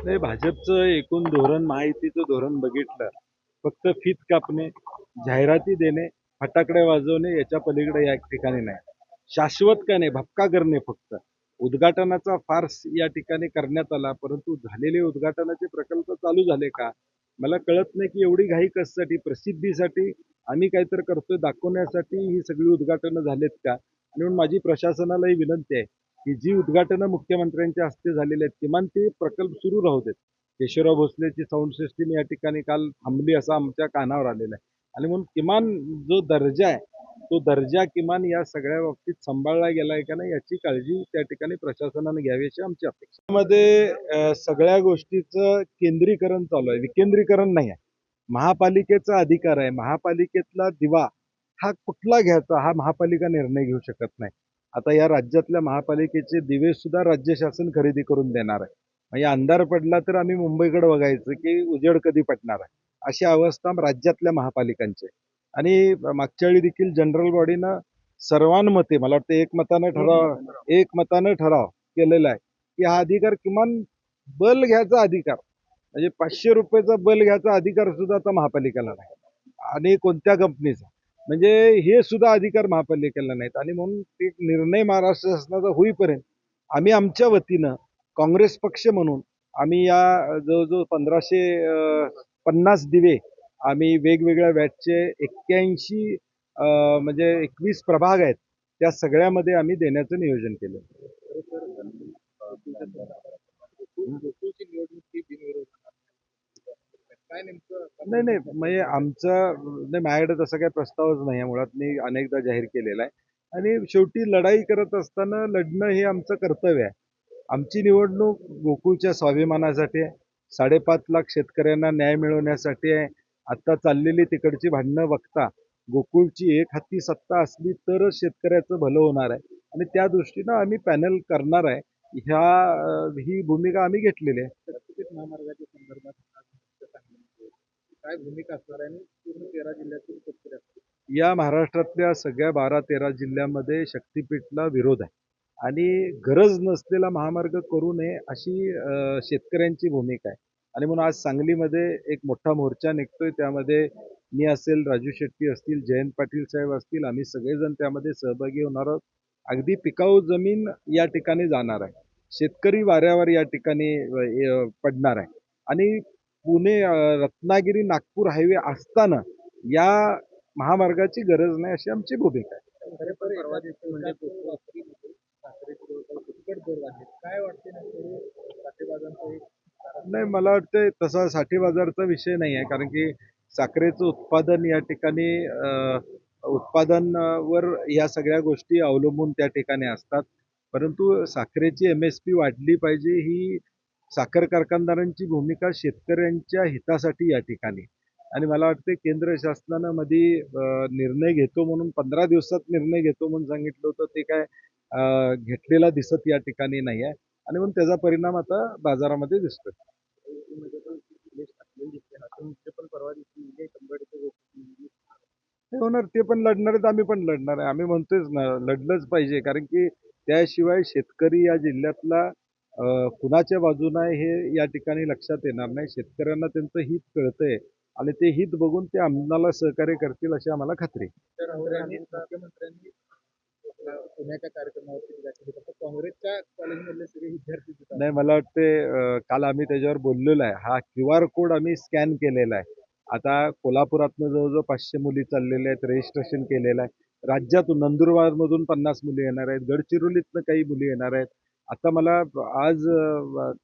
नाही, भाजपचं एकूण धोरण, महायुतीचं धोरण बघितलं, फक्त फीत कापणे, जाहिराती देणे, फटाकडे वाजवणे याच्या पलीकडे या ठिकाणी नाही. शाश्वत का नाही, भपका करणे फक्त. उद्घाटनाचा फार्स या ठिकाणी करण्यात आला, परंतु झालेले उद्घाटनाचे प्रकल्प चालू झाले का? मला कळत नाही की एवढी घाई कशासाठी, प्रसिद्धीसाठी आम्ही काहीतरी करतोय दाखवण्यासाठी ही सगळी उद्घाटनं झालेत का? आणि म्हणून माझी प्रशासनालाही विनंती आहे की जी उद्घाटनं मुख्यमंत्र्यांच्या हस्ते झालेली आहेत किमान ते प्रकल्प सुरू राहू देत. केशवराव भोसलेची साऊंड सिस्टीम या ठिकाणी काल थांबली असं आमच्या कानावर आलेलं आहे. आणि म्हणून किमान जो दर्जा आहे तो दर्जा किमान या सगळ्या बाबतीत सांभाळला गेलाय का नाही याची काळजी त्या ठिकाणी प्रशासनाने घ्यावी अशी आमची अपेक्षा. त्यामध्ये सगळ्या गोष्टीचं केंद्रीकरण चालू आहे, विकेंद्रीकरण नाही आहे. महापालिकेचा अधिकार आहे, महापालिकेतला दिवा हा कुठला घ्यायचा हा महापालिका निर्णय घेऊ शकत नाही. आता या राज्यातल्या महापालिकेचे दिवे सुद्धा राज्य शासन खरेदी करून देणार आहे. म्हणजे अंधार पडला तर आम्ही मुंबईकडे बघायचं की उजेड कधी पडणार आहे, अशी अवस्था राज्यातल्या महापालिकांची. आणि मागच्या वेळी देखील जनरल बॉडीनं सर्वानुमते मला वाटतं एकमतानं ठराव केलेला आहे की हा अधिकार किमान बल घ्यायचा अधिकार म्हणजे 500 रुपयाचा बल घ्यायचा अधिकार सुद्धा आता महापालिकेला नाही आणि कोणत्या कंपनीचा म्हणजे हे सुद्धा अधिकार महापालिकेला नाहीत. आणि म्हणून एक निर्णय महाराष्ट्र शासनाचा होईपर्यंत आम्ही आमच्या वतीनं काँग्रेस पक्ष म्हणून आम्ही या जवळजवळ 1550 दिवे आम्ही वेगवेगळ्या वॅटचे 81 म्हणजे 21 प्रभाग आहेत त्या सगळ्यामध्ये आम्ही देण्याचं नियोजन केलं. नाही नाही म्हणजे नाही माझ्याकडे तसा काही प्रस्तावच नाही आहे. मुळात मी अनेकदा जाहीर केलेला आहे आणि शेवटी लढाई करत असताना लढणं हे आमचं कर्तव्य आहे. आमची निवडणूक गोकुळच्या स्वाभिमानासाठी आहे, 5.5 लाख शेतकऱ्यांना न्याय मिळवण्यासाठी आहे. आता चाललेली तिकडची भांडणं बघता गोकुळची एक हाती सत्ता असली तरच शेतकऱ्याचं भलं होणार आहे आणि त्या दृष्टीनं आम्ही पॅनल करणार आहे. ही भूमिका आम्ही घेतलेली आहे. महामार्गाच्या संदर्भात काय भूमिका असणार आहे आणि पूर्ण 13 जिल्ह्यातील शेतकरी या महाराष्ट्रातल्या सगळ्या 12-13 जिल्ह्यामध्ये शक्तीपीठला विरोध आहे आणि गरज नसलेला महामार्ग करू नये अशी शेतकऱ्यांची भूमिका आहे. आणि म्हणून आज सांगलीमध्ये एक मोठा मोर्चा निघतोय. त्यामध्ये मी असेल, राजू शेट्टी असतील, जयंत पाटील साहेब असतील, आम्ही सगळेजण त्यामध्ये सहभागी होणार आहोत. अगदी पिकाऊ जमीन या ठिकाणी जाणार आहे, शेतकरी वाऱ्यावर या ठिकाणी पडणार आहे. आणि पुणे रत्नागिरी नागपूर हायवे असताना या महामार्गाची गरज नाही अशी आमची भूमिका आहे. नाही मला वाटतं तसा साठी बाजारचा विषय नाही आहे, कारण की साखरेचं उत्पादन या ठिकाणी उत्पादनावर या सगळ्या गोष्टी अवलंबून त्या ठिकाणी असतात. परंतु साखरेची MSP वाढली पाहिजे ही साखर कारखानदारांची भूमिका शेतकऱ्यांच्या हितासाठी या ठिकाणी. आणि मला वाटतं केंद्र शासनानं मध्ये निर्णय घेतो म्हणून 15 दिवसात निर्णय घेतो म्हणून सांगितलं होतं, ते काय घेतलेला दिसत या ठिकाणी नाही आहे आणि म्हणून त्याचा परिणाम आता बाजारामध्ये दिसतोय. होणार, ते पण लढणार आहेत, आम्ही पण लढणार आहे. आम्ही म्हणतोच ना लढलंच पाहिजे, कारण की त्याशिवाय शेतकरी या जिल्ह्यातला कुणाच्या बाजूने आहे हे या ठिकाणी लक्षात येणार नाही. शेतकऱ्यांना त्यांचं हित कळतंय आणि ते हित बघून ते आम्हाला सहकार्य करतील अशी आम्हाला खात्री आहे. मुख्यमंत्र्यांनी पुण्याच्या कार्यक्रमावरती काँग्रेसच्या कॉलेजमधले सगळे विद्यार्थी नाही मला वाटते काल आम्ही त्याच्यावर बोललेलो आहे. हा QR कोड आम्ही स्कॅन केलेला आहे. आता कोल्हापुरातनं जवळजवळ 500 मुली चाललेल्या आहेत, रजिस्ट्रेशन केलेलं आहे. राज्यातून नंदुरबारमधून 50 मुली येणार आहेत, गडचिरोलीतनं काही मुली येणार आहेत. आता मला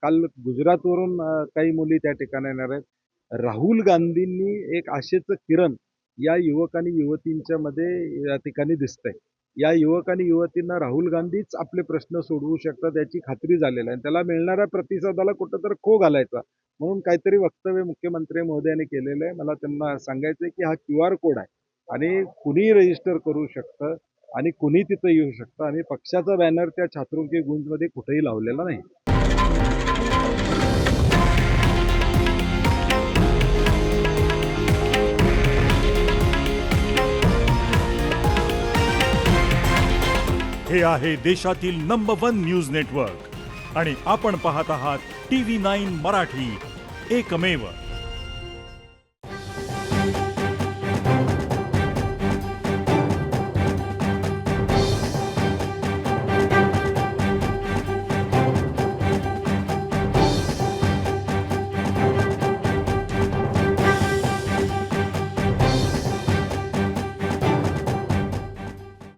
काल गुजरातवरून काही मुली त्या ठिकाणी येणार आहेत. राहुल गांधींनी एक आशेचं किरण या युवक आणि युवतींच्या मध्ये या ठिकाणी दिसतंय. या युवक आणि युवतींना राहुल गांधीच आपले प्रश्न सोडवू शकतात याची खात्री झालेली आहे. त्याला मिळणाऱ्या प्रतिसादाला कुठंतरी खो घालायचा म्हणून काहीतरी वक्तव्य मुख्यमंत्री महोदयांनी केलेलं आहे. मला त्यांना सांगायचं आहे की हा QR कोड आहे आणि कुणीही रजिस्टर करू शकतं आणि कुणी तिथं येऊ शकतं. आणि पक्षाचा बॅनर त्या छात्रवृत्ती गुंजमध्ये कुठेही लावलेला नाही. हे आहे देशातील नंबर 1 न्यूज नेटवर्क आणि आपण पाहत आहात TV9 मराठी, एकमेव